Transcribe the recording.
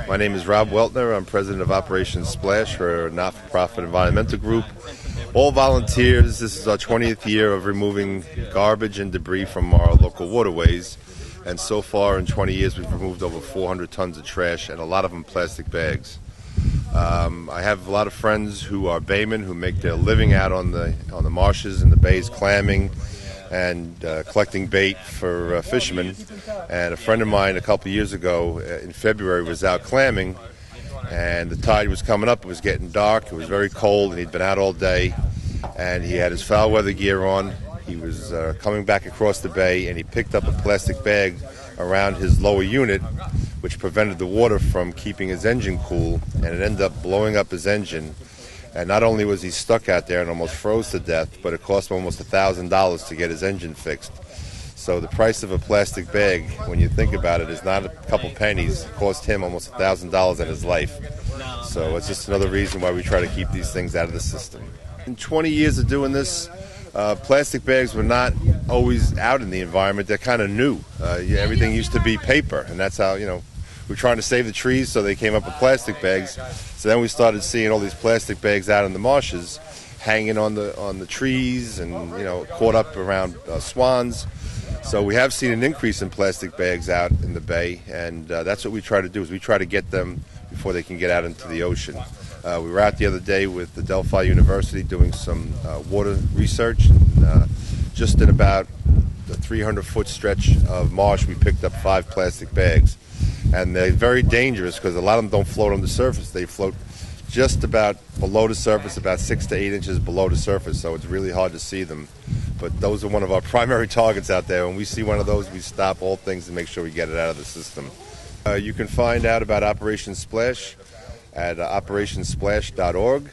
My name is Rob Weltner. I'm president of Operation Splash. We're a not-for-profit environmental group. All volunteers. This is our 20th year of removing garbage and debris from our local waterways. And so far in 20 years we've removed over 400 tons of trash, and a lot of them plastic bags. I have a lot of friends who are baymen who make their living out on the marshes and the bays clamming and collecting bait for fishermen. And a friend of mine a couple of years ago in February was out clamming, and the tide was coming up. It was getting dark. It was very cold, and he'd been out all day, and he had his foul weather gear on. He was coming back across the bay, and he picked up a plastic bag around his lower unit, which prevented the water from keeping his engine cool, and it ended up blowing up his engine. And not only was he stuck out there and almost froze to death, but it cost him almost $1,000 to get his engine fixed. So the price of a plastic bag, when you think about it, is not a couple pennies. It cost him almost $1,000 in his life. So it's just another reason why we try to keep these things out of the system. In 20 years of doing this, plastic bags were not always out in the environment. They're kind of new. Everything used to be paper, and that's how, we're trying to save the trees, so they came up with plastic bags. So then we started seeing all these plastic bags out in the marshes, hanging on the trees, and caught up around swans. So we have seen an increase in plastic bags out in the bay, and that's what we try to do. Is we try to get them before they can get out into the ocean. We were out the other day with the Delphi University doing some water research, and just in about the 300-foot stretch of marsh, we picked up 5 plastic bags. And they're very dangerous because a lot of them don't float on the surface. They float just about below the surface, about 6 to 8 inches below the surface, so it's really hard to see them. But those are one of our primary targets out there. When we see one of those, we stop all things to make sure we get it out of the system. You can find out about Operation Splash at operationsplash.org.